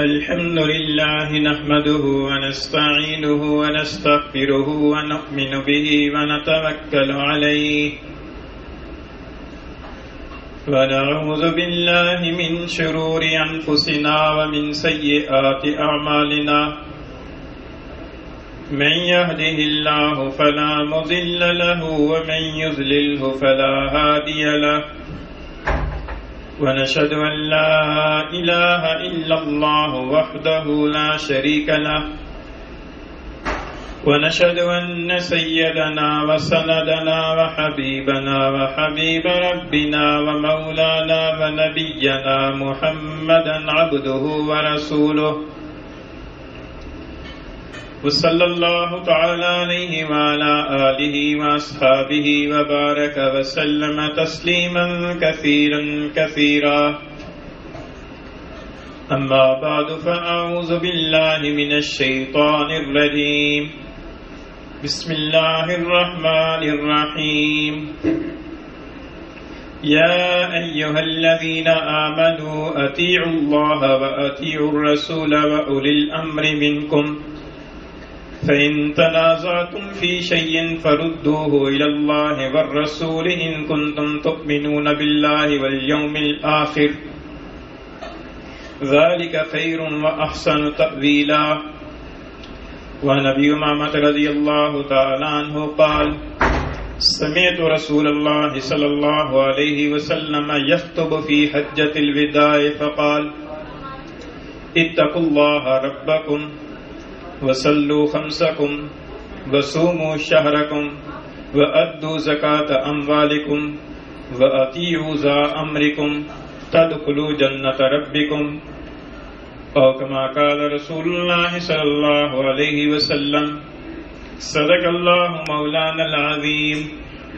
الحمد لله نحمده ونستعينه ونستغفره ونؤمن به ونتوكل عليه ونعوذ بالله من شرور أنفسنا ومن سيئات أعمالنا من يهده الله فلا مضل له ومن يضلله فلا هادي له ونشهد أن لا إله إلا الله وحده لا شريك له ونشهد أن سيدنا وسندنا وحبيبنا وحبيب ربنا ومولانا ونبينا محمدا عبده ورسوله وصلى الله تعالى عليه وعلى آله وأصحابه وبارك وسلم تسليما كثيرا كثيرا أما بعد فأعوذ بالله من الشيطان الرجيم بسم الله الرحمن الرحيم يا أيها الذين آمنوا أطيعوا الله وأطيعوا الرسول وأولي الأمر منكم فإن تنازعتم في شيء فردوه إلى الله والرسول إن كنتم تؤمنون بالله واليوم الآخر ذلك خير وأحسن تأويلا. وعن أبي أمامة رضي الله تعالى عنه قال سمعت رسول الله صلى الله عليه وسلم يخطب في حجة الوداع فقال اتقوا الله ربكم وصلوا خمسكم وصوموا شهركم وأدوا زكاة أموالكم وأطيعوا ذا أمركم تدخلوا جنة ربكم أو كما قال رسول الله صلى الله عليه وسلم صدق الله مولانا العظيم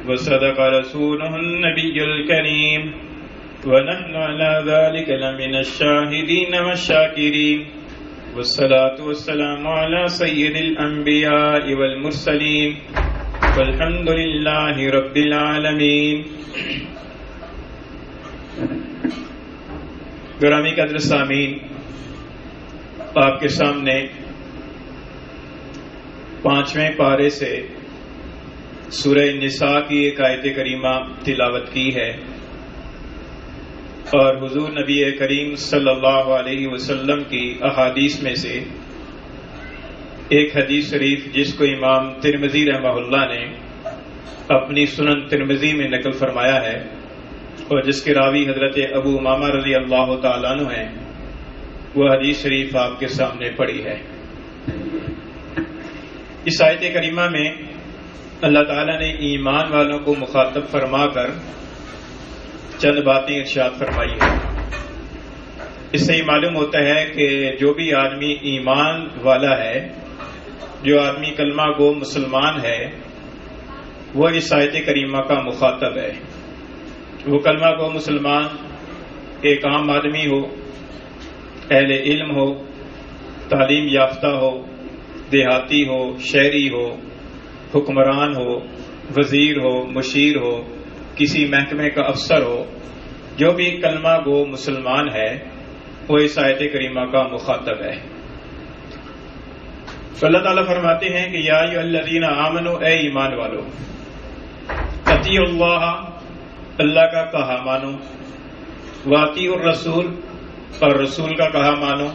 وصدق رسوله النبي الكريم ونحن على ذلك لمن الشاهدين والشاكرين والصلاة والسلام على سيد الأنبياء والمرسلين والحمد لله رب العالمين. گرامی قدر سامعین، آپ کے سامنے 5ویں پارے سے سورہ نساء کی ایک آیت کریمہ تلاوت کی ہے، اور حضور نبی کریم صلی اللہ علیہ وسلم کی احادیث میں سے ایک حدیث شریف جس کو امام ترمذی رحمہ اللہ نے اپنی سنن ترمذی میں نقل فرمایا ہے، اور جس کے راوی حضرت ابو امامہ رضی اللہ تعالیٰ عنہ ہیں، وہ حدیث شریف آپ کے سامنے پڑھی ہے. اس آیت کریمہ میں اللہ تعالیٰ نے ایمان والوں کو مخاطب فرما کر چند باتیں ارشاد فرمائی ہیں. اس سے یہ معلوم ہوتا ہے کہ جو بھی آدمی ایمان والا ہے، جو آدمی کلمہ گو مسلمان ہے، وہ اس آیت کریمہ کا مخاطب ہے. وہ کلمہ گو مسلمان ایک عام آدمی ہو، اہل علم ہو، تعلیم یافتہ ہو، دیہاتی ہو، شہری ہو، حکمران ہو، وزیر ہو، مشیر ہو، کسی محکمے کا افسر ہو، جو بھی کلمہ گو مسلمان ہے وہ اس آیت کریمہ کا مخاطب ہے. تو اللہ تعالیٰ فرماتے ہیں کہ یا ایھا الذین آمنوا، اے ایمان والو، اطیعوا اللہ، اللہ کا کہا مانو، واطیعوا الرسول، اور رسول کا کہا مانو،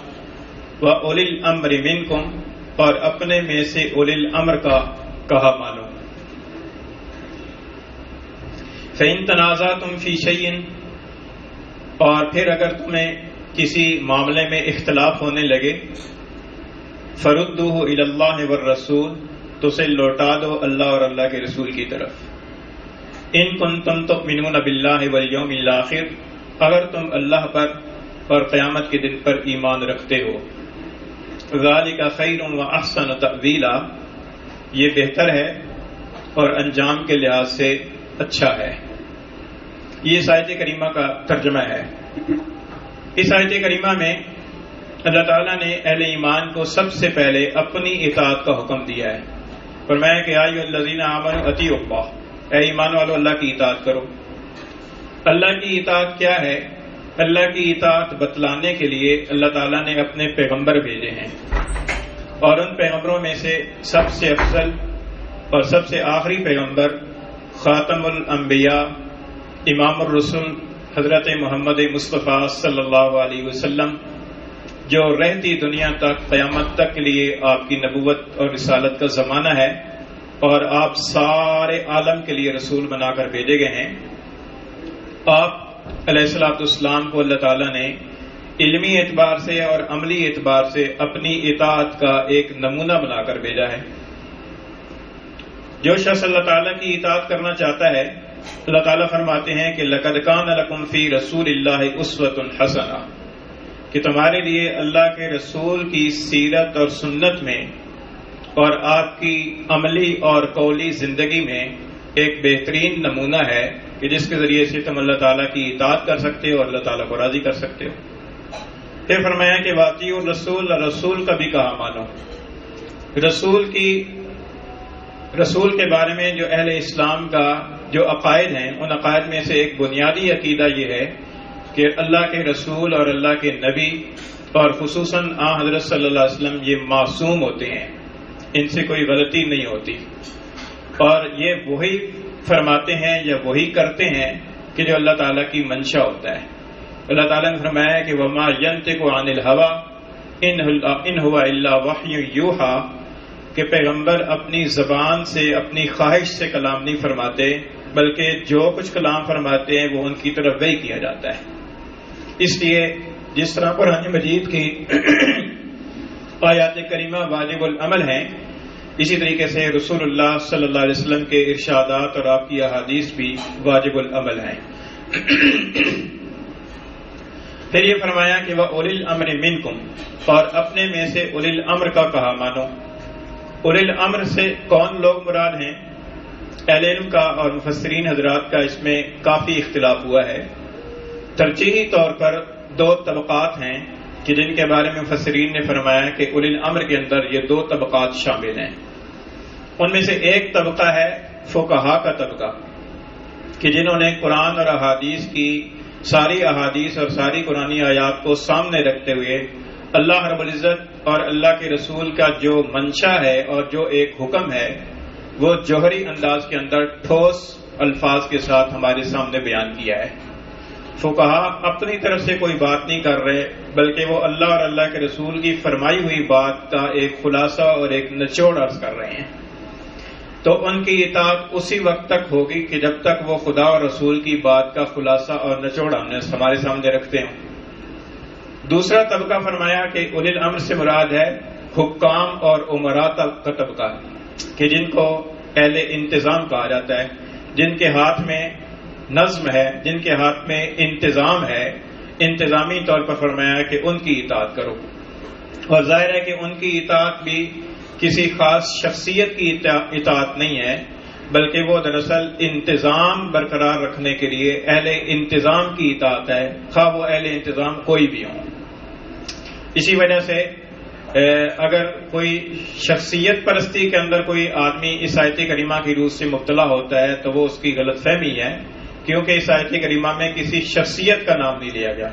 واولی الامر منکم، اور اپنے میں سے اولی الامر کا کہا مانو. فَإِن تَنَازَعْتُمْ فِي شَيْءٍ، اور پھر اگر تمہیں کسی معاملے میں اختلاف ہونے لگے، فَرُدُّوهُ إِلَى اللَّهِ وَالرَّسُولِ، تو اسے لوٹا دو اللہ اور اللہ کے رسول کی طرف. إِن كُنتُمْ تُؤْمِنُونَ بِاللَّهِ وَالْيَوْمِ الْآخِرِ، اگر تم اللہ پر اور قیامت کے دن پر ایمان رکھتے ہو. ذَلِكَ خَيْرٌ وَأَحْسَنُ تَأْوِيلًا، یہ بہتر ہے اور انجام کے لحاظ سے اچھا ہے. یہ اس آیت کریمہ کا ترجمہ ہے. اس آیت کریمہ میں اللہ تعالیٰ نے اہل ایمان کو سب سے پہلے اپنی اطاعت کا حکم دیا ہے. فرمایا کہ یا ایھا الذین آمنوا اطیعوا اللہ، اے ایمان والو اللہ کی اطاعت کرو. اللہ کی اطاعت کیا ہے؟ اللہ کی اطاعت بتلانے کے لیے اللہ تعالیٰ نے اپنے پیغمبر بھیجے ہیں، اور ان پیغمبروں میں سے سب سے افضل اور سب سے آخری پیغمبر خاتم الانبیاء امام الرسل حضرت محمد مصطفیٰ صلی اللہ علیہ وسلم، جو رہتی دنیا تک قیامت تک کے لیے آپ کی نبوت اور رسالت کا زمانہ ہے، اور آپ سارے عالم کے لیے رسول بنا کر بھیجے گئے ہیں۔ آپ علیہ الصلوۃ والسلام کو اللہ تعالیٰ نے علمی اعتبار سے اور عملی اعتبار سے اپنی اطاعت کا ایک نمونہ بنا کر بھیجا ہے۔ جو شخص اللہ تعالیٰ کی اطاعت کرنا چاہتا ہے، اللہ تعالیٰ فرماتے ہیں کہ لَقَدْ كَانَ لَكُمْ فِي رَسُولِ اللَّهِ أُسْوَةٌ حَسَنَةٌ، کہ تمہارے لیے اللہ کے رسول کی سیرت اور سنت میں اور آپ کی عملی اور قولی زندگی میں ایک بہترین نمونہ ہے کہ جس کے ذریعے سے تم اللہ تعالیٰ کی اطاعت کر سکتے ہو اور اللہ تعالیٰ کو راضی کر سکتے ہو۔ پھر فرمایا کہ واطیعوا الرسول، رسول کا بھی کہا مانو۔ رسول کے بارے میں جو اہل اسلام کا جو عقائد ہیں، ان عقائد میں سے ایک بنیادی عقیدہ یہ ہے کہ اللہ کے رسول اور اللہ کے نبی اور خصوصاً حضرت صلی اللہ علیہ وسلم یہ معصوم ہوتے ہیں، ان سے کوئی غلطی نہیں ہوتی، اور یہ وہی فرماتے ہیں یا وہی کرتے ہیں کہ جو اللہ تعالیٰ کی منشا ہوتا ہے۔ اللہ تعالیٰ نے فرمایا کہ وَمَا يَنطِقُ عَنِ الْهَوَىٰ إِنْ هُوَ إِلَّا وَحْيٌ يُوحَىٰ، کہ پیغمبر اپنی زبان سے اپنی خواہش سے کلام نہیں فرماتے، بلکہ جو کچھ کلام فرماتے ہیں وہ ان کی طرف وحی کیا جاتا ہے۔ اس لیے جس طرح قرآن مجید کی آیات کریمہ واجب العمل ہیں، اسی طریقے سے رسول اللہ صلی اللہ علیہ وسلم کے ارشادات اور آپ کی احادیث بھی واجب العمل ہیں۔ پھر یہ فرمایا کہ وَأُولِي الْأَمْرِ مِنْكُمْ، اور اپنے میں سے اولی الامر کا کہا مانو۔ اولی الامر سے کون لوگ مراد ہیں؟ اہل علم کا اور مفسرین حضرات کا اس میں کافی اختلاف ہوا ہے۔ ترجیحی طور پر دو طبقات ہیں کہ جن کے بارے میں مفسرین نے فرمایا کہ اولی الامر کے اندر یہ دو طبقات شامل ہیں۔ ان میں سے ایک طبقہ ہے فقہا کا طبقہ، کہ جنہوں نے قرآن اور احادیث کی ساری احادیث اور ساری قرآنی آیات کو سامنے رکھتے ہوئے اللہ رب العزت اور اللہ کے رسول کا جو منشا ہے اور جو ایک حکم ہے وہ جوہری انداز کے اندر ٹھوس الفاظ کے ساتھ ہمارے سامنے بیان کیا ہے۔ فقہا اپنی طرف سے کوئی بات نہیں کر رہے، بلکہ وہ اللہ اور اللہ کے رسول کی فرمائی ہوئی بات کا ایک خلاصہ اور ایک نچوڑ عرض کر رہے ہیں۔ تو ان کی اطاعت اسی وقت تک ہوگی کہ جب تک وہ خدا اور رسول کی بات کا خلاصہ اور نچوڑ ہمارے سامنے رکھتے ہوں۔ دوسرا طبقہ فرمایا کہ اولی الامر سے مراد ہے حکام اور امراء کا طبقہ، کہ جن کو اہل انتظام کہا جاتا ہے، جن کے ہاتھ میں نظم ہے، جن کے ہاتھ میں انتظام ہے۔ انتظامی طور پر فرمایا کہ ان کی اطاعت کرو، اور ظاہر ہے کہ ان کی اطاعت بھی کسی خاص شخصیت کی اطاعت نہیں ہے، بلکہ وہ دراصل انتظام برقرار رکھنے کے لیے اہل انتظام کی اطاعت ہے، خواہ وہ اہل انتظام کوئی بھی ہوں۔ اسی وجہ سے اگر کوئی شخصیت پرستی کے اندر کوئی آدمی اس آیت کریمہ کی روح سے مبتلا ہوتا ہے تو وہ اس کی غلط فہمی ہے، کیونکہ اس آیت کریمہ میں کسی شخصیت کا نام نہیں لیا گیا،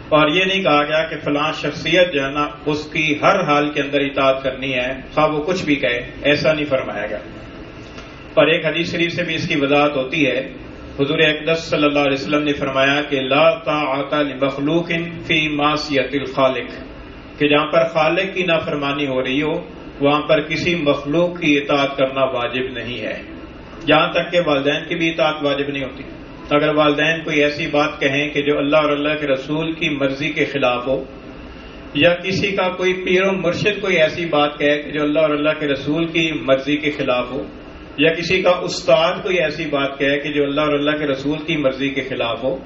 اور یہ نہیں کہا گیا کہ فلاں شخصیت جو ہے نا اس کی ہر حال کے اندر اطاعت کرنی ہے، خواہ وہ کچھ بھی کہے، ایسا نہیں فرمایا گیا۔ اور ایک حدیث شریف سے بھی اس کی وضاحت ہوتی ہے۔ حضور اقدس صلی اللہ علیہ وسلم نے فرمایا کہ لا طاعت لمخلوق فی معصیت الخالق، کہ جہاں پر خالق کی نافرمانی ہو رہی ہو وہاں پر کسی مخلوق کی اطاعت کرنا واجب نہیں ہے، یہاں تک کہ والدین کی بھی اطاعت واجب نہیں ہوتی۔ اگر والدین کوئی ایسی بات کہیں کہ جو اللہ اور اللہ کے رسول کی مرضی کے خلاف ہو، یا کسی کا کوئی پیر و مرشد کوئی ایسی بات کہے کہ جو اللہ اور اللہ کے رسول کی مرضی کے خلاف ہو، یا کسی کا استاد کوئی ایسی بات کہے کہ جو اللہ اور اللہ کے رسول کی مرضی کے خلاف ہو،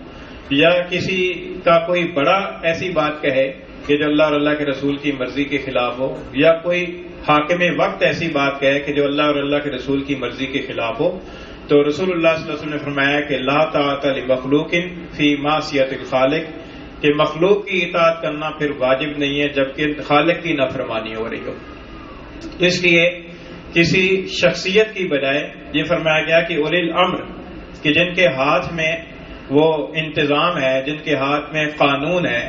یا کسی کا کوئی بڑا ایسی بات کہے کہ جو اللہ اور اللہ کے رسول کی مرضی کے خلاف ہو، یا کوئی حاکم وقت ایسی بات کہے کہ جو اللہ اور اللہ کے رسول کی مرضی کے خلاف ہو، تو رسول اللہ صلی اللہ علیہ وسلم نے فرمایا کہ لا طاعت لمخلوق فی معصیت الخالق، کہ مخلوق کی اطاعت کرنا پھر واجب نہیں ہے جبکہ خالق کی نافرمانی ہو رہی ہو۔ اس لیے کسی شخصیت کی بجائے یہ فرمایا گیا کہ اولی الامر، کہ جن کے ہاتھ میں وہ انتظام ہے جن کے ہاتھ میں قانون ہے،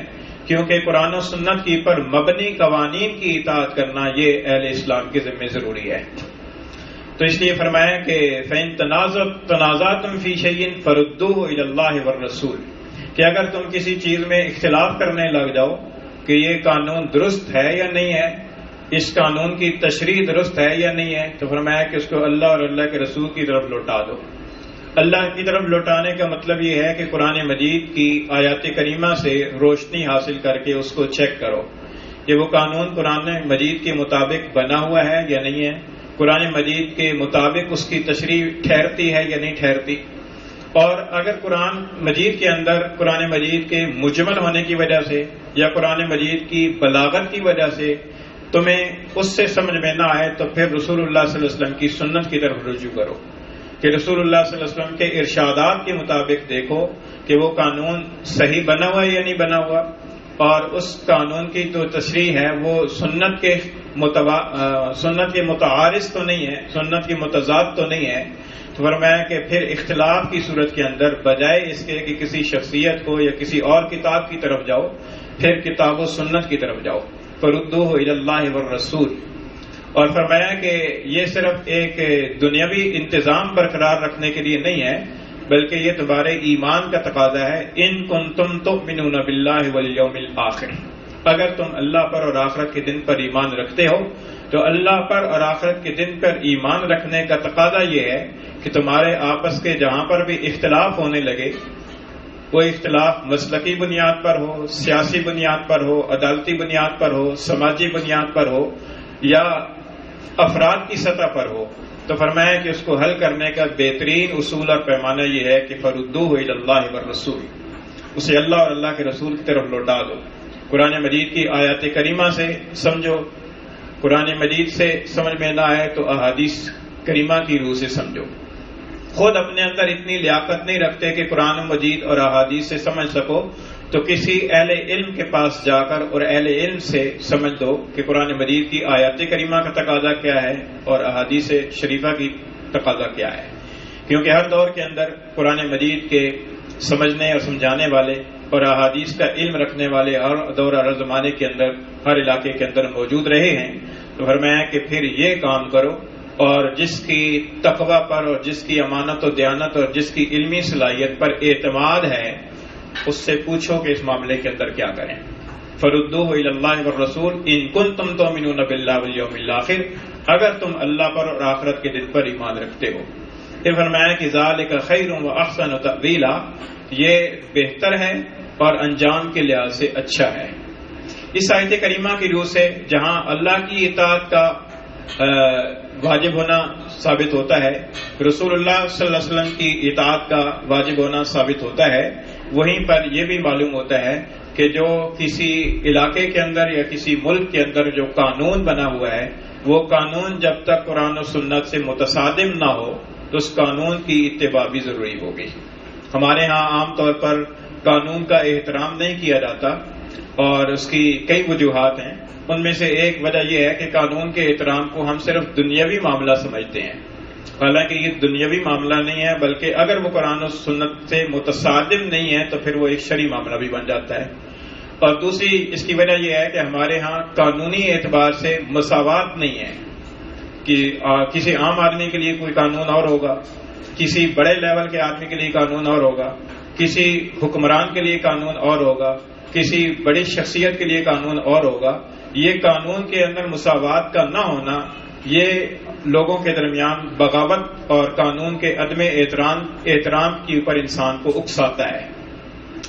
کیونکہ قرآن و سنت کی پر مبنی قوانین کی اطاعت کرنا یہ اہل اسلام کے ذمہ ضروری ہے۔ تو اس لیے فرمایا کہ فَإِن تَنَازَعْتُمْ فِي شَيْءٍ فَرُدُّوهُ إِلَى اللَّهِ وَالرَّسُولِ، کہ اگر تم کسی چیز میں اختلاف کرنے لگ جاؤ کہ یہ قانون درست ہے یا نہیں ہے، اس قانون کی تشریح درست ہے یا نہیں ہے، تو فرمایا کہ اس کو اللہ اور اللہ کے رسول کی طرف لوٹا دو۔ اللہ کی طرف لوٹانے کا مطلب یہ ہے کہ قرآن مجید کی آیات کریمہ سے روشنی حاصل کر کے اس کو چیک کرو کہ وہ قانون قرآن مجید کے مطابق بنا ہوا ہے یا نہیں ہے، قرآن مجید کے مطابق اس کی تشریح ٹھہرتی ہے یا نہیں ٹھہرتی۔ اور اگر قرآن مجید کے اندر قرآن مجید کے مجمل ہونے کی وجہ سے یا قرآن مجید کی بلاغت کی وجہ سے تمہیں اس سے سمجھ میں نہ آئے تو پھر رسول اللہ صلی اللہ علیہ وسلم کی سنت کی طرف رجوع کرو کہ رسول اللہ صلی اللہ علیہ وسلم کے ارشادات کے مطابق دیکھو کہ وہ قانون صحیح بنا ہوا ہے یا نہیں بنا ہوا، اور اس قانون کی جو تشریح ہے وہ سنت کے متعارض تو نہیں ہے، سنت کے متضاد تو نہیں ہے۔ تو فرمایا کہ پھر اختلاف کی صورت کے اندر بجائے اس کے کہ کسی شخصیت کو یا کسی اور کتاب کی طرف جاؤ، پھر کتاب و سنت کی طرف جاؤ۔ فَرُدُّوهُ إِلَى اللَّهِ وَالرَّسُولِ، اور فرمایا کہ یہ صرف ایک دنیاوی انتظام برقرار رکھنے کے لیے نہیں ہے، بلکہ یہ تمہارے ایمان کا تقاضا ہے۔ ان کنتم تؤمنون باللہ والیوم الآخر، اگر تم اللہ پر اور آخرت کے دن پر ایمان رکھتے ہو تو اللہ پر اور آخرت کے دن پر ایمان رکھنے کا تقاضا یہ ہے کہ تمہارے آپس کے جہاں پر بھی اختلاف ہونے لگے، وہ اختلاف مسلکی بنیاد پر ہو، سیاسی بنیاد پر ہو، عدالتی بنیاد پر ہو، سماجی بنیاد پر ہو یا افراد کی سطح پر ہو، تو فرمایا کہ اس کو حل کرنے کا بہترین اصول اور پیمانہ یہ ہے کہ فَرُدُّوهُ إِلَى اللَّهِ وَالرَّسُولِ، اسے اللہ اور اللہ کے رسول کی طرف لوٹا دو۔ قرآن مجید کی آیات کریمہ سے سمجھو، قرآن مجید سے سمجھ میں نہ آئے تو احادیث کریمہ کی روح سے سمجھو۔ خود اپنے اندر اتنی لیاقت نہیں رکھتے کہ قرآن مجید اور احادیث سے سمجھ سکو تو کسی اہل علم کے پاس جا کر اور اہل علم سے سمجھ دو کہ قرآن مجید کی آیات کریمہ کا تقاضا کیا ہے اور احادیث شریفہ کی تقاضا کیا ہے، کیونکہ ہر دور کے اندر قرآن مجید کے سمجھنے اور سمجھانے والے اور احادیث کا علم رکھنے والے ہر دور اور زمانے کے اندر ہر علاقے کے اندر موجود رہے ہیں۔ تو فرمایا کہ پھر یہ کام کرو، اور جس کی تقوی پر اور جس کی امانت و دیانت اور جس کی علمی صلاحیت پر اعتماد ہے اس سے پوچھو کہ اس معاملے کے اندر کیا کریں۔ فَرُدُّوهُ إِلَى اللَّهِ وَالرَّسُولِ إِن كُنتُمْ تُؤْمِنُونَ بِاللَّهِ وَالْيَوْمِ الْآخِرِ، اگر تم اللہ پر اور آخرت کے دن پر ایمان رکھتے ہو۔ پھر فرمایا کہ ذَلِكَ خَيْرٌ وَأَحْسَنُ تَأْوِيلًا، یہ بہتر ہے اور انجام کے لحاظ سے اچھا ہے۔ اس آیت کریمہ کی روح سے جہاں اللہ کی اطاعت کا واجب ہونا ثابت ہوتا ہے، رسول اللہ صلی اللہ علیہ وسلم کی اطاعت کا واجب ہونا ثابت ہوتا ہے، وہیں پر یہ بھی معلوم ہوتا ہے کہ جو کسی علاقے کے اندر یا کسی ملک کے اندر جو قانون بنا ہوا ہے وہ قانون جب تک قرآن و سنت سے متصادم نہ ہو تو اس قانون کی اتباع بھی ضروری ہوگی۔ ہمارے ہاں عام طور پر قانون کا احترام نہیں کیا جاتا اور اس کی کئی وجوہات ہیں، ان میں سے ایک وجہ یہ ہے کہ قانون کے احترام کو ہم صرف دنیاوی معاملہ سمجھتے ہیں، حالانکہ یہ دنیاوی معاملہ نہیں ہے، بلکہ اگر وہ قرآن و سنت سے متصادم نہیں ہے تو پھر وہ ایک شرعی معاملہ بھی بن جاتا ہے۔ اور دوسری اس کی وجہ یہ ہے کہ ہمارے ہاں قانونی اعتبار سے مساوات نہیں ہے کہ کسی عام آدمی کے لیے کوئی قانون اور ہوگا، کسی بڑے لیول کے آدمی کے لیے قانون اور ہوگا، کسی حکمران کے لیے قانون اور ہوگا، کسی بڑی شخصیت کے لیے قانون اور ہوگا۔ یہ قانون کے اندر مساوات کا نہ ہونا یہ لوگوں کے درمیان بغاوت اور قانون کے عدم احترام کے اوپر انسان کو اکساتا ہے۔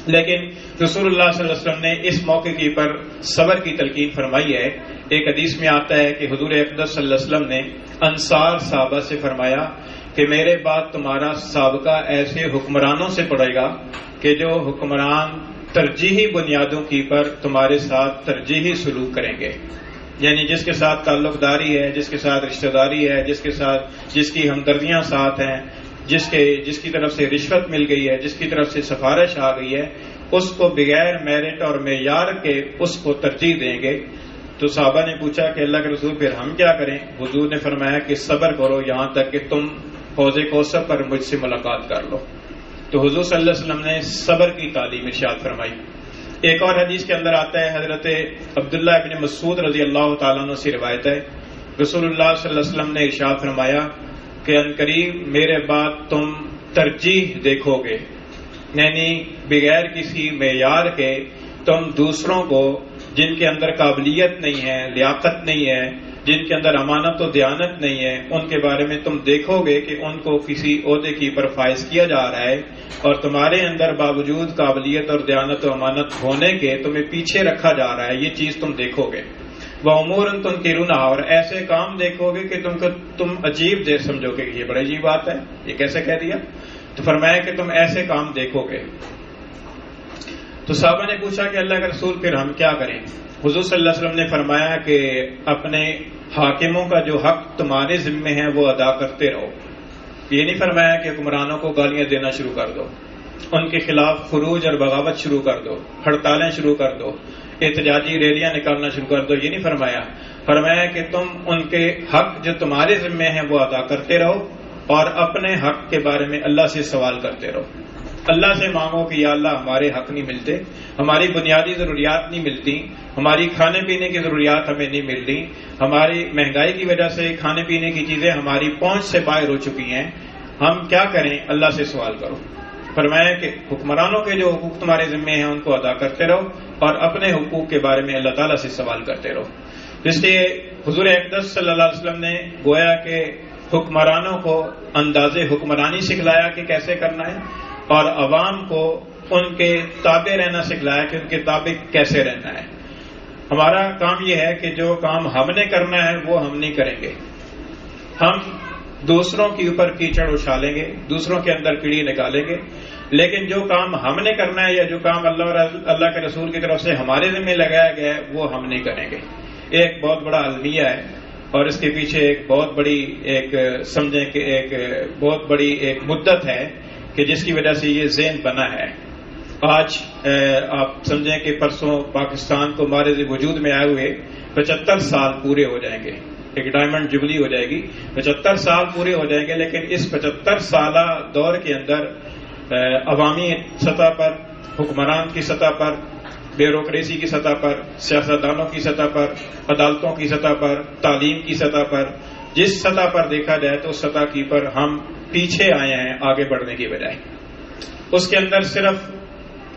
لیکن رسول اللہ صلی اللہ علیہ وسلم نے اس موقع کے پر صبر کی تلقین فرمائی ہے۔ ایک حدیث میں آتا ہے کہ حضور اقدس صلی اللہ علیہ وسلم نے انصار صحابہ سے فرمایا کہ میرے بعد تمہارا سابقہ ایسے حکمرانوں سے پڑے گا کہ جو حکمران ترجیحی بنیادوں کی پر تمہارے ساتھ ترجیحی سلوک کریں گے، یعنی جس کے ساتھ تعلق داری ہے، جس کے ساتھ رشتہ داری ہے، جس کی ہمدردیاں ساتھ ہیں، جس کی طرف سے رشوت مل گئی ہے، جس کی طرف سے سفارش آ گئی ہے، اس کو بغیر میرٹ اور معیار کے اس کو ترجیح دیں گے۔ تو صحابہ نے پوچھا کہ اللہ کے رسول پھر ہم کیا کریں؟ حضور نے فرمایا کہ صبر کرو یہاں تک کہ تم حوض کوثر پر مجھ سے ملاقات کر لو۔ تو حضور صلی اللہ علیہ وسلم نے صبر کی تعلیم ارشاد فرمائی. ایک اور حدیث کے اندر آتا ہے، حضرت عبداللہ ابن مسعود رضی اللہ تعالیٰ عنہ سے روایت ہے، رسول اللہ صلی اللہ علیہ وسلم نے ارشاد فرمایا کہ عنقریب میرے بعد تم ترجیح دیکھو گے، یعنی بغیر کسی معیار کے تم دوسروں کو جن کے اندر قابلیت نہیں ہے، لیاقت نہیں ہے، جن کے اندر امانت و دیانت نہیں ہے، ان کے بارے میں تم دیکھو گے کہ ان کو کسی عہدے کی پر فائز کیا جا رہا ہے اور تمہارے اندر باوجود قابلیت اور دیانت و امانت ہونے کے تمہیں پیچھے رکھا جا رہا ہے. یہ چیز تم دیکھو گے. وَأُمُورٌ تُنْكِرُونَهَا، اور ایسے کام دیکھو گے کہ تم عجیب دے سمجھو گے کہ یہ بڑی عجیب بات ہے، یہ کیسے کہہ دیا. تو فرمایا کہ تم ایسے کام دیکھو گے. تو صحابہ نے پوچھا کہ اللہ کے رسول پھر ہم کیا کریں؟ حضور صلی اللہ علیہ وسلم نے فرمایا کہ اپنے حاکموں کا جو حق تمہارے ذمے ہے وہ ادا کرتے رہو. یہ نہیں فرمایا کہ حکمرانوں کو گالیاں دینا شروع کر دو، ان کے خلاف خروج اور بغاوت شروع کر دو، ہڑتالیں شروع کر دو، احتجاجی ریلیاں نکالنا شروع کر دو. یہ نہیں فرمایا. فرمایا کہ تم ان کے حق جو تمہارے ذمے ہیں وہ ادا کرتے رہو اور اپنے حق کے بارے میں اللہ سے سوال کرتے رہو. اللہ سے مانگو کہ یا اللہ ہمارے حق نہیں ملتے، ہماری بنیادی ضروریات نہیں ملتی، ہماری کھانے پینے کی ضروریات ہمیں نہیں مل رہی، ہماری مہنگائی کی وجہ سے کھانے پینے کی چیزیں ہماری پہنچ سے باہر ہو چکی ہیں، ہم کیا کریں؟ اللہ سے سوال کرو. فرمایا کہ حکمرانوں کے جو حقوق تمہارے ذمے ہیں ان کو ادا کرتے رہو اور اپنے حقوق کے بارے میں اللہ تعالیٰ سے سوال کرتے رہو. اس لیے حضور اقدس صلی اللہ علیہ وسلم نے گویا کہ حکمرانوں کو انداز حکمرانی سکھلایا کہ کیسے کرنا ہے اور عوام کو ان کے تابع رہنا سکھلایا کہ ان کے تابع کیسے رہنا ہے. ہمارا کام یہ ہے کہ جو کام ہم نے کرنا ہے وہ ہم نہیں کریں گے. ہم دوسروں کے اوپر کیچڑ اچھالیں گے، دوسروں کے اندر کیڑی نکالیں گے، لیکن جو کام ہم نے کرنا ہے یا جو کام اللہ اور اللہ کے رسول کی طرف سے ہمارے ذمہ لگایا گیا ہے وہ ہم نہیں کریں گے. ایک بہت بڑا المیہ ہے اور اس کے پیچھے ایک بہت بڑی سمجھیں کہ ایک بہت بڑی ایک مدت ہے کہ جس کی وجہ سے یہ ذہن بنا ہے. آج آپ سمجھیں کہ پرسوں پاکستان کو مارز وجود میں آئے ہوئے 75 سال پورے ہو جائیں گے، ایک ڈائمنڈ جبلی ہو جائے گی، 75 سال پورے ہو جائیں گے. لیکن اس 75 سالہ دور کے اندر عوامی سطح پر، حکمران کی سطح پر، بیوروکریسی کی سطح پر، سیاستدانوں کی سطح پر، عدالتوں کی سطح پر، تعلیم کی سطح پر، جس سطح پر دیکھا جائے تو اس سطح کی پر ہم پیچھے آئے ہیں آگے بڑھنے کی بجائے. اس کے اندر صرف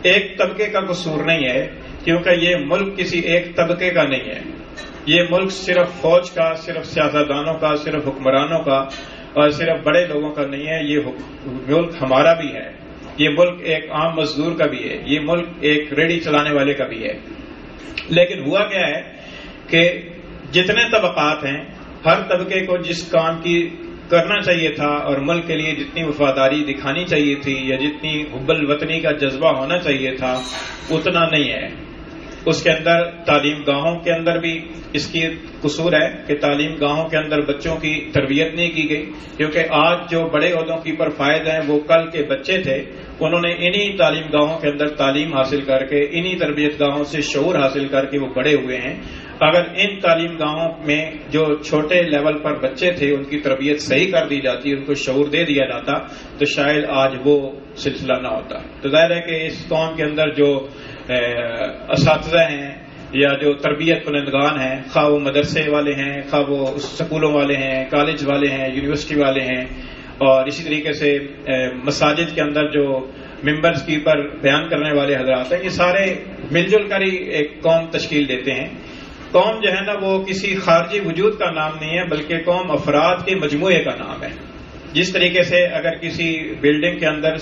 ایک طبقے کا قصور نہیں ہے، کیونکہ یہ ملک کسی ایک طبقے کا نہیں ہے. یہ ملک صرف فوج کا، صرف سیاستدانوں کا، صرف حکمرانوں کا اور صرف بڑے لوگوں کا نہیں ہے. یہ ملک ہمارا بھی ہے، یہ ملک ایک عام مزدور کا بھی ہے، یہ ملک ایک ریڑھی چلانے والے کا بھی ہے. لیکن ہوا کیا ہے کہ جتنے طبقات ہیں، ہر طبقے کو جس کام کی کرنا چاہیے تھا اور ملک کے لیے جتنی وفاداری دکھانی چاہیے تھی یا جتنی حب الوطنی کا جذبہ ہونا چاہیے تھا اتنا نہیں ہے. اس کے اندر تعلیم گاہوں کے اندر بھی اس کی قصور ہے کہ تعلیم گاہوں کے اندر بچوں کی تربیت نہیں کی گئی، کیونکہ آج جو بڑے عہدوں کی پر فائد ہیں وہ کل کے بچے تھے. انہوں نے انہی تعلیم گاہوں کے اندر تعلیم حاصل کر کے، انہی تربیت گاہوں سے شعور حاصل کر کے وہ بڑے ہوئے ہیں. اگر ان تعلیم گاہوں میں جو چھوٹے لیول پر بچے تھے ان کی تربیت صحیح کر دی جاتی، ان کو شعور دے دیا جاتا تو شاید آج وہ سلسلہ نہ ہوتا. تو ظاہر ہے کہ اس قوم کے اندر جو اساتذہ ہیں یا جو تربیت کنندگان ہیں، خواہ وہ مدرسے والے ہیں، خواہ وہ سکولوں والے ہیں، کالج والے ہیں، یونیورسٹی والے ہیں، اور اسی طریقے سے مساجد کے اندر جو ممبرز کی پر بیان کرنے والے حضرات ہیں، یہ سارے مل جل کر ہی ایک قوم تشکیل دیتے ہیں. قوم جو ہے نا وہ کسی خارجی وجود کا نام نہیں ہے، بلکہ قوم افراد کے مجموعے کا نام ہے. جس طریقے سے اگر کسی بلڈنگ کے اندر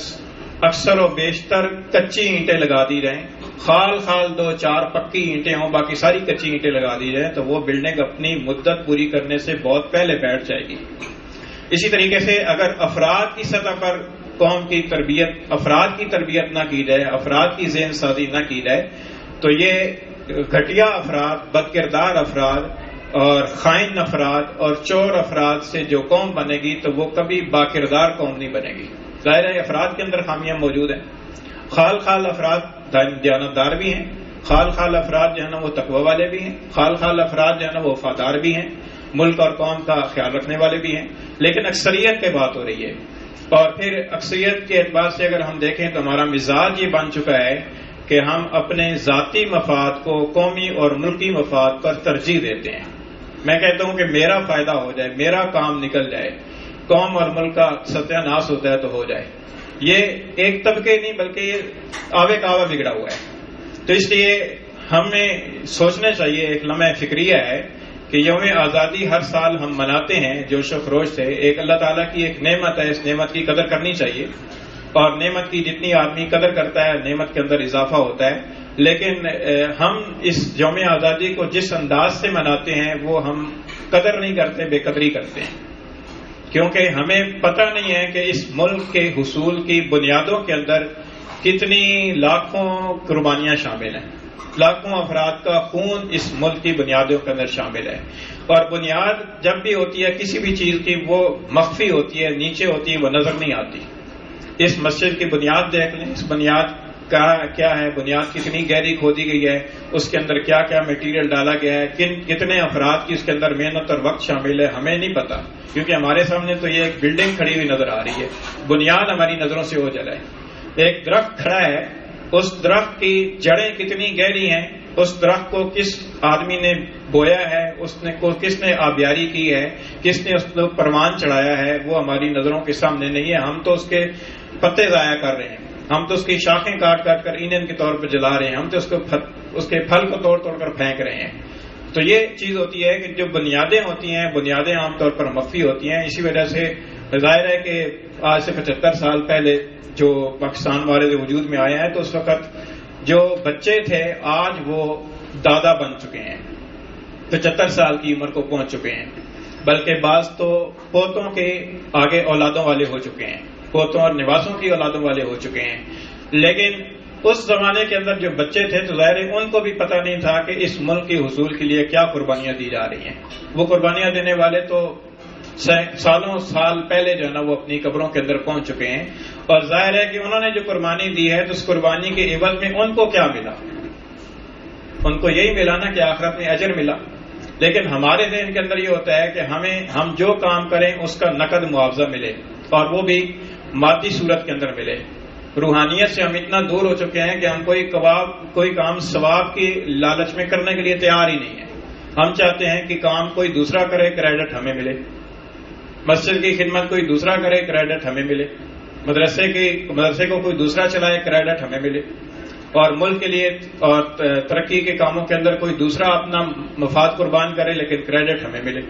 اکثر و بیشتر کچی اینٹیں لگا دی جائیں، خال خال 2-4 پکی اینٹیں ہوں، باقی ساری کچی اینٹیں لگا دی جائیں، تو وہ بلڈنگ اپنی مدت پوری کرنے سے بہت پہلے بیٹھ جائے گی. اسی طریقے سے اگر افراد کی سطح پر قوم کی تربیت، افراد کی تربیت نہ کی جائے، افراد کی ذہن سازی نہ کی جائے، تو یہ گھٹیا افراد، بد کردار افراد اور خائن افراد اور چور افراد سے جو قوم بنے گی تو وہ کبھی باکردار قوم نہیں بنے گی. ظاہر ہے افراد کے اندر خامیاں موجود ہیں. خال خال افراد دیانتدار بھی ہیں، خال خال افراد جو ہے نا وہ تقوی والے بھی ہیں، خال خال افراد جو ہے نا وہ وفادار بھی ہیں، ملک اور قوم کا خیال رکھنے والے بھی ہیں. لیکن اکثریت کی بات ہو رہی ہے. اور پھر اکثریت کے اعتبار سے اگر ہم دیکھیں تو ہمارا مزاج یہ بن چکا ہے کہ ہم اپنے ذاتی مفاد کو قومی اور ملکی مفاد پر ترجیح دیتے ہیں. میں کہتا ہوں کہ میرا فائدہ ہو جائے، میرا کام نکل جائے، قوم اور ملک کا ستیہ ناش ہوتا ہے تو ہو جائے. یہ ایک طبقے نہیں بلکہ یہ آوے کعوہ بگڑا ہوا ہے. تو اس لیے ہمیں سوچنا چاہیے، ایک لمحہ فکریہ ہے کہ یوم آزادی ہر سال ہم مناتے ہیں جوش و خروش سے. ایک اللہ تعالیٰ کی ایک نعمت ہے، اس نعمت کی قدر کرنی چاہیے، اور نعمت کی جتنی آدمی قدر کرتا ہے نعمت کے اندر اضافہ ہوتا ہے. لیکن ہم اس یوم آزادی کو جس انداز سے مناتے ہیں وہ ہم قدر نہیں کرتے، بے قدری کرتے ہیں، کیونکہ ہمیں پتہ نہیں ہے کہ اس ملک کے حصول کی بنیادوں کے اندر کتنی لاکھوں قربانیاں شامل ہیں، لاکھوں افراد کا خون اس ملک کی بنیادوں کے اندر شامل ہے. اور بنیاد جب بھی ہوتی ہے کسی بھی چیز کی وہ مخفی ہوتی ہے، نیچے ہوتی ہے، وہ نظر نہیں آتی. اس مسجد کی بنیاد دیکھ لیں، اس بنیاد کا کیا ہے، بنیاد کتنی گہری کھودی گئی ہے، اس کے اندر کیا کیا میٹیریل ڈالا گیا ہے، کتنے افراد کی اس کے اندر محنت اور وقت شامل ہے، ہمیں نہیں پتا، کیونکہ ہمارے سامنے تو یہ ایک بلڈنگ کھڑی ہوئی نظر آ رہی ہے، بنیاد ہماری نظروں سے ہو جلا ہے. ایک درخت کھڑا ہے، اس درخت کی جڑیں کتنی گہری ہیں، اس درخت کو کس آدمی نے بویا ہے، کس نے آبیاری کی ہے، کس نے اس کو پروان چڑھایا ہے، وہ ہماری نظروں کے سامنے نہیں ہے. ہم تو اس کے پتے ضائع کر رہے ہیں، ہم تو اس کی شاخیں کاٹ کاٹ کر ایندھن کے طور پر جلا رہے ہیں، ہم تو اس کے پھل کو توڑ توڑ کر پھینک رہے ہیں. تو یہ چیز ہوتی ہے کہ جو بنیادیں ہوتی ہیں، بنیادیں عام طور پر مخفی ہوتی ہیں. اسی وجہ سے ظاہر ہے کہ آج سے 75 سال پہلے جو پاکستان وارد وجود میں آیا ہے تو اس وقت جو بچے تھے آج وہ دادا بن چکے ہیں، 75 سال کی عمر کو پہنچ چکے ہیں، بلکہ بعض تو پوتوں کے آگے اولادوں والے ہو چکے ہیں، پوتوں اور نواسوں کی اولادوں والے ہو چکے ہیں. لیکن اس زمانے کے اندر جو بچے تھے تو ظاہر ان کو بھی پتہ نہیں تھا کہ اس ملک کے حصول کے لیے کیا قربانیاں دی جا رہی ہیں. وہ قربانیاں دینے والے تو سالوں سال پہلے جو ہے نا وہ اپنی قبروں کے اندر پہنچ چکے ہیں. اور ظاہر ہے کہ انہوں نے جو قربانی دی ہے تو اس قربانی کے عوض میں ان کو کیا ملا؟ ان کو یہی ملا نا کہ آخرت میں اجر ملا. لیکن ہمارے ذہن کے اندر یہ ہوتا ہے کہ ہم جو کام کریں اس کا نقد معاوضہ ملے، اور وہ بھی مادی صورت کے اندر ملے. روحانیت سے ہم اتنا دور ہو چکے ہیں کہ ہم کوئی کام ثواب کی لالچ میں کرنے کے لیے تیار ہی نہیں ہے. ہم چاہتے ہیں کہ کام کوئی دوسرا کرے، کریڈٹ ہمیں ملے. مسجد کی خدمت کوئی دوسرا کرے، کریڈٹ ہمیں ملے. مدرسے کو کوئی دوسرا چلائے، کریڈٹ ہمیں ملے. اور ملک کے لیے اور ترقی کے کاموں کے اندر کوئی دوسرا اپنا مفاد قربان کرے لیکن کریڈٹ ہمیں ملے.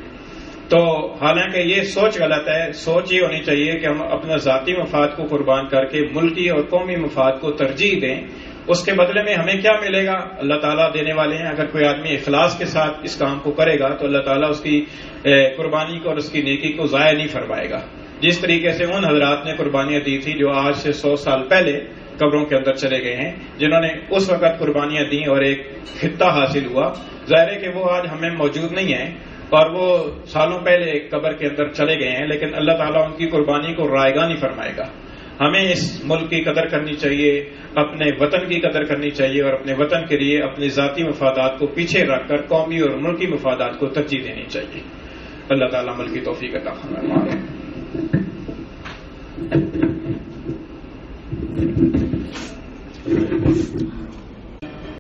تو حالانکہ یہ سوچ غلط ہے. سوچ یہ ہونی چاہیے کہ ہم اپنا ذاتی مفاد کو قربان کر کے ملکی اور قومی مفاد کو ترجیح دیں. اس کے بدلے میں ہمیں کیا ملے گا؟ اللہ تعالیٰ دینے والے ہیں. اگر کوئی آدمی اخلاص کے ساتھ اس کام کو کرے گا تو اللہ تعالیٰ اس کی قربانی کو اور اس کی نیکی کو ضائع نہیں فرمائے گا. جس طریقے سے ان حضرات نے قربانیاں دی تھی جو آج سے 100 سال پہلے قبروں کے اندر چلے گئے ہیں، جنہوں نے اس وقت قربانیاں دیں اور ایک خطہ حاصل ہوا. ظاہر ہے کہ وہ آج ہمیں موجود نہیں ہیں اور وہ سالوں پہلے قبر کے اندر چلے گئے ہیں، لیکن اللہ تعالیٰ ان کی قربانی کو رائگاں نہیں فرمائے گا. ہمیں اس ملک کی قدر کرنی چاہیے، اپنے وطن کی قدر کرنی چاہیے، اور اپنے وطن کے لیے اپنے ذاتی مفادات کو پیچھے رکھ کر قومی اور ملکی مفادات کو ترجیح دینی چاہیے. اللہ تعالیٰ عمل کی توفیق عطا فرمائے.